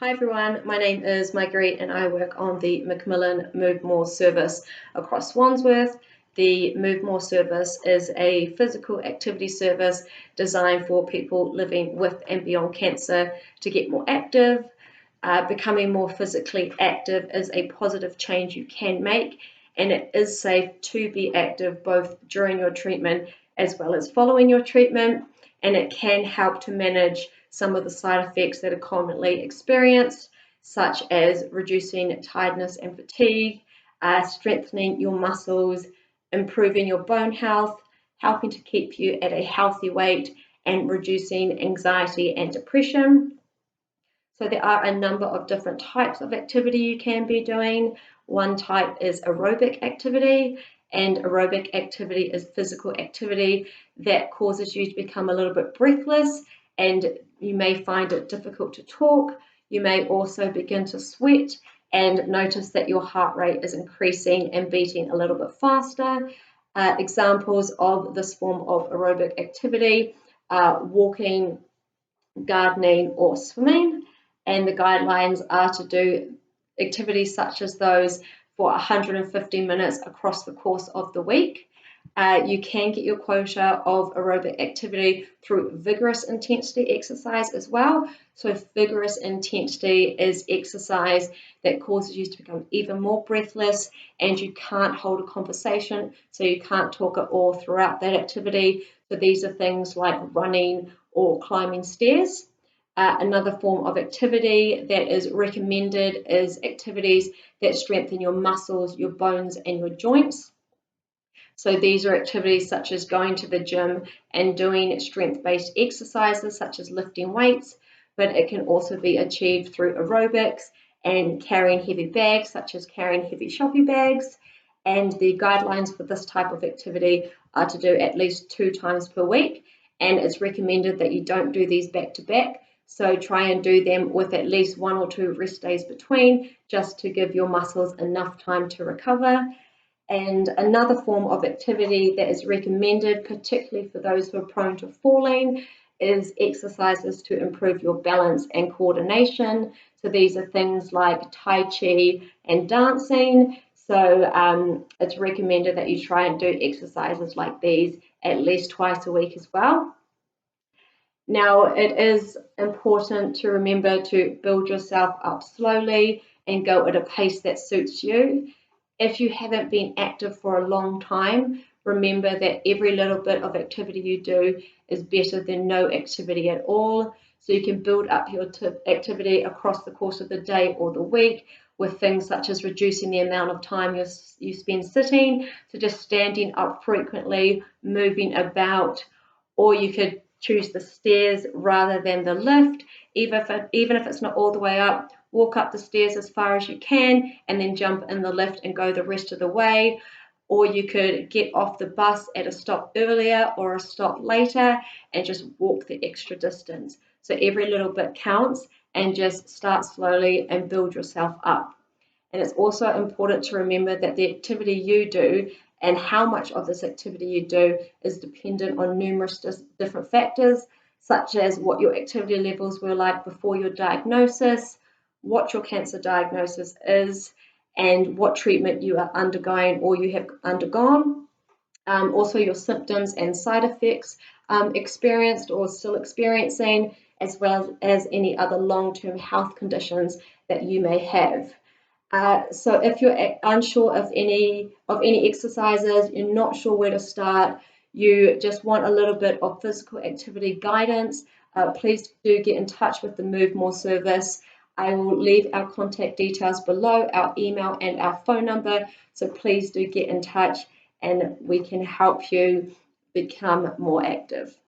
Hi everyone, my name is Marguerite and I work on the Macmillan Move More service across Wandsworth. The Move More service is a physical activity service designed for people living with and beyond cancer to get more active. Becoming more physically active is a positive change you can make, and it is safe to be active both during your treatment as well as following your treatment, and it can help to manage some of the side effects that are commonly experienced, such as reducing tiredness and fatigue, strengthening your muscles, improving your bone health, helping to keep you at a healthy weight, and reducing anxiety and depression. So there are a number of different types of activity you can be doing. One type is aerobic activity, and aerobic activity is physical activity that causes you to become a little bit breathless, and you may find it difficult to talk. You may also begin to sweat and notice that your heart rate is increasing and beating a little bit faster. Examples of this form of aerobic activity are walking, gardening, or swimming. And the guidelines are to do activities such as those for 150 minutes across the course of the week. You can get your quota of aerobic activity through vigorous intensity exercise as well. So vigorous intensity is exercise that causes you to become even more breathless, and you can't hold a conversation, so you can't talk at all throughout that activity. So these are things like running or climbing stairs. Another form of activity that is recommended is activities that strengthen your muscles, your bones, and your joints. So these are activities such as going to the gym and doing strength-based exercises such as lifting weights, but it can also be achieved through aerobics and carrying heavy bags such as carrying heavy shopping bags. And the guidelines for this type of activity are to do at least 2 times per week, and it's recommended that you don't do these back to back. So try and do them with at least 1 or 2 rest days between, just to give your muscles enough time to recover. And another form of activity that is recommended, particularly for those who are prone to falling, is exercises to improve your balance and coordination. So these are things like Tai Chi and dancing. So it's recommended that you try and do exercises like these at least twice a week as well. Now, it is important to remember to build yourself up slowly and go at a pace that suits you. If you haven't been active for a long time, remember that every little bit of activity you do is better than no activity at all. So you can build up your activity across the course of the day or the week with things such as reducing the amount of time you spend sitting, so just standing up frequently, moving about, or you could choose the stairs rather than the lift. Even if it's not all the way up, walk up the stairs as far as you can and then jump in the lift and go the rest of the way. Or you could get off the bus at a stop earlier or a stop later and just walk the extra distance. So every little bit counts, and just start slowly and build yourself up. And it's also important to remember that the activity you do and how much of this activity you do is dependent on numerous different factors, such as what your activity levels were like before your diagnosis, what your cancer diagnosis is, and what treatment you are undergoing or you have undergone. Also your symptoms and side effects experienced or still experiencing, as well as any other long-term health conditions that you may have. So if you're unsure of any exercises, you're not sure where to start, you just want a little bit of physical activity guidance, please do get in touch with the Move More service. I will leave our contact details below, our email and our phone number, so please do get in touch and we can help you become more active.